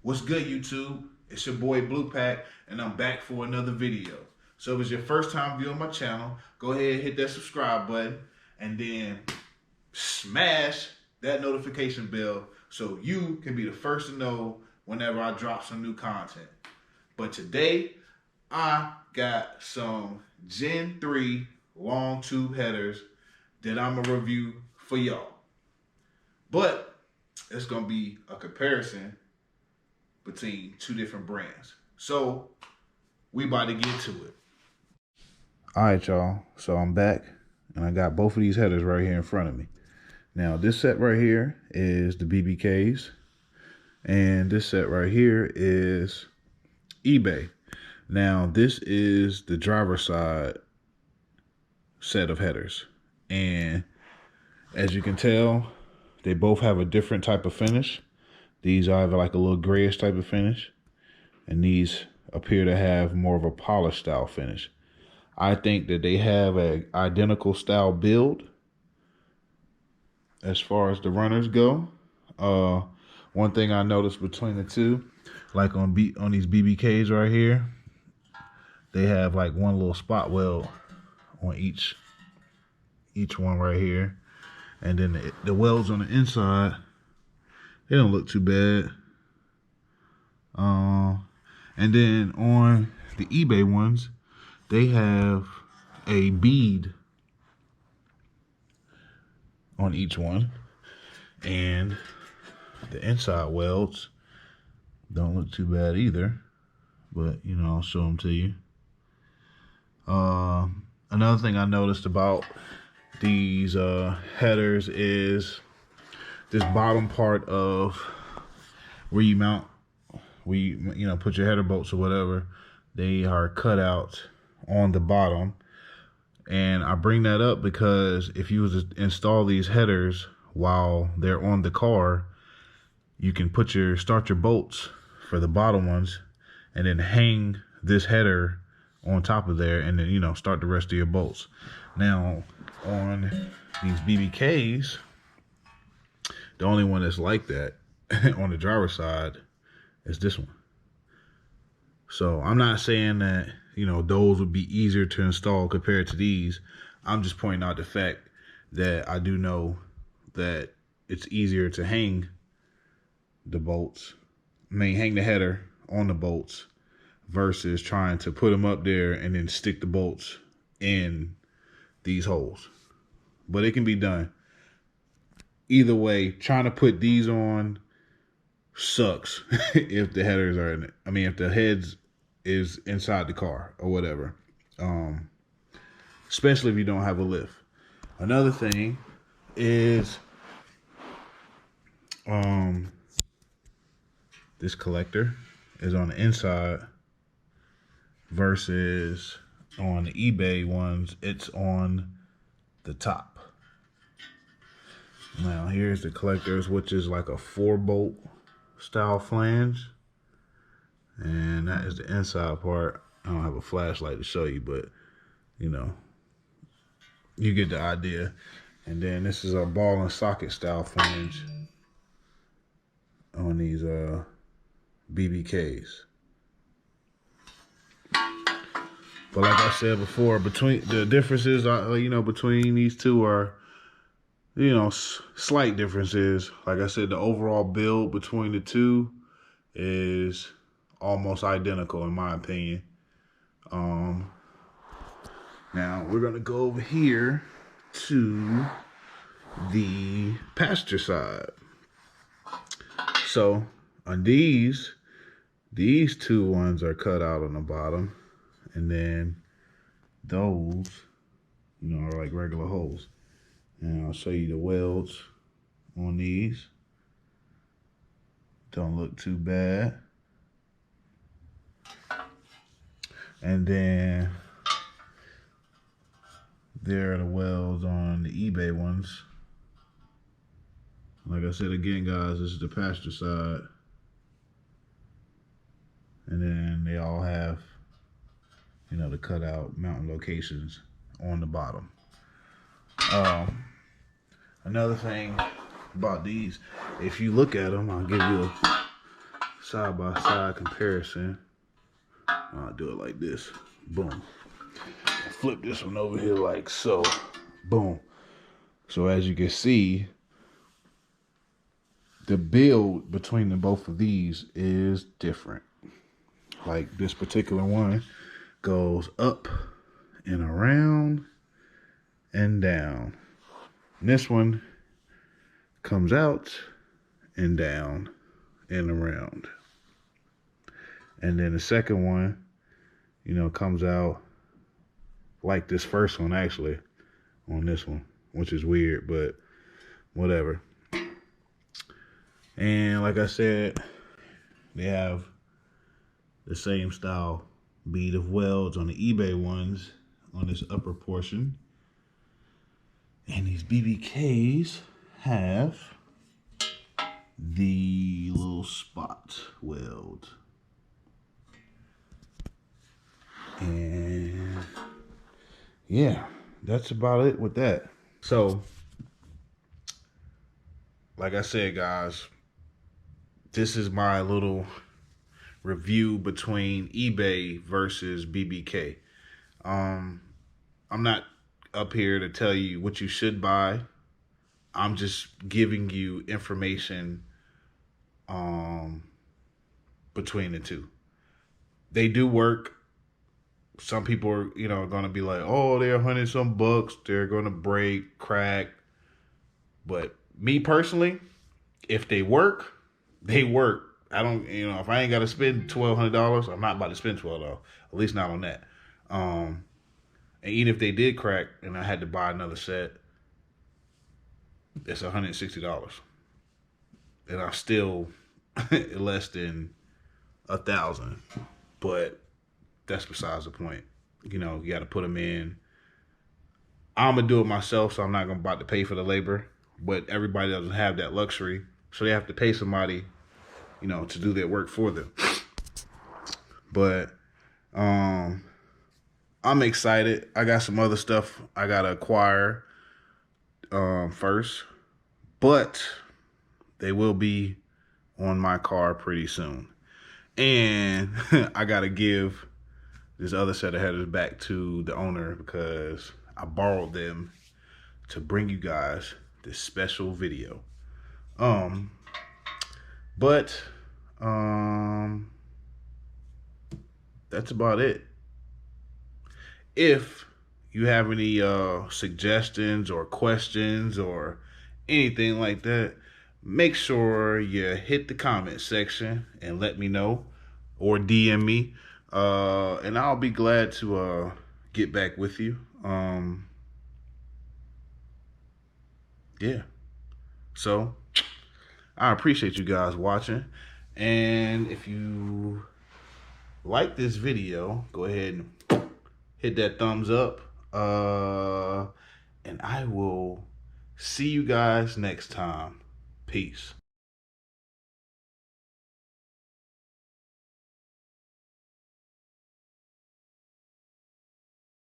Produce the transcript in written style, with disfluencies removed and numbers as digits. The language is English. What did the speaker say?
What's good, YouTube? It's your boy BluePak, and I'm back for another video. So if it's your first time viewing my channel, go ahead and hit that subscribe button, and then smash that notification bell so you can be the first to know whenever I drop some new content. But today, I got some Gen 3 Longtube headers that I'm going to review for y'all. But it's going to be a comparison between two different brands. So we about to get to it. All right, y'all. So I'm back, and I got both of these headers right here in front of me. Now, this set right here is the BBKs, and this set right here is eBay. Now, this is the driver's side set of headers, and as you can tell, they both have a different type of finish. These are either like a little grayish type of finish, and these appear to have more of a polished style finish. I think that they have an identical style build as far as the runners go. One thing I noticed between the two, like on these BBKs right here, they have like one little spot weld on each one right here, and then the welds on the inside, they don't look too bad. And then on the eBay ones, they have a bead on each one, and the inside welds don't look too bad either. But you know, I'll show them to you. Another thing I noticed about these headers is this bottom part of where you mount, put your header bolts or whatever. They are cut out on the bottom, and I bring that up because if you was to install these headers while they're on the car, you can start your bolts for the bottom ones, and then hang this header on top of there, and then start the rest of your bolts. Now on these BBKs, the only one that's like that on the driver's side is this one. So I'm not saying that those would be easier to install compared to these. I'm just pointing out the fact that I do know that it's easier to hang the bolts, hang the header on the bolts, versus trying to put them up there and then stick the bolts in these holes. But it can be done. Either way, trying to put these on sucks if the headers are in it. If the heads is inside the car or whatever. Especially if you don't have a lift. Another thing is this collector is on the inside versus on the eBay ones, it's on the top. Now here's the collectors, which is like a 4-bolt style flange, and that is the inside part. I don't have a flashlight to show you, but you get the idea. And then this is a ball and socket style flange on these BBKs. But like I said before, between the differences, between these two are, slight differences. Like I said, the overall build between the two is almost identical in my opinion. Now we're gonna go over here to the passenger side. So on these two ones are cut out on the bottom, and then those, are like regular holes. And I'll show you the welds on these. Don't look too bad. And then there are the welds on the eBay ones. Like I said again, guys, this is the passenger side. And then they all have, the cutout mounting locations on the bottom. Another thing about these, if you look at them, I'll give you side-by-side comparison. I'll do it like this. Boom. Flip this one over here like so. Boom. So as you can see, the build between the both of these is different. Like this particular one goes up and around and down. And this one comes out and down and around. And then the second one, you know, comes out like this first one actually on this one, which is weird, but whatever. And like I said, they have the same style bead of welds on the eBay ones on this upper portion. And these BBKs have the little spot weld. And yeah, that's about it with that. So, like I said, guys, this is my little review between eBay versus BBK. I'm not up here to tell you what you should buy. I'm just giving you information between the two. They do work. Some people are, you know, going to be like, oh, they're $100 bucks. They're going to break, crack. But me personally, if they work, they work. I don't, you know, if I ain't got to spend $1,200, I'm not about to spend $12. At least not on that. And even if they did crack and I had to buy another set, it's $160. And I'm still less than $1,000. But that's besides the point. You know, you got to put them in. I'm going to do it myself, so I'm not going to about to pay for the labor. But everybody doesn't have that luxury. So they have to pay somebody, you know, to do their work for them. But I'm excited. I got some other stuff I got to acquire first. But they will be on my car pretty soon. And I got to give this other set of headers back to the owner because I borrowed them to bring you guys this special video. But that's about it. If you have any suggestions or questions or anything like that, make sure you hit the comment section and let me know, or DM me, and I'll be glad to get back with you. Yeah. So I appreciate you guys watching, and if you like this video, go ahead and hit that thumbs up, and I will see you guys next time. Peace.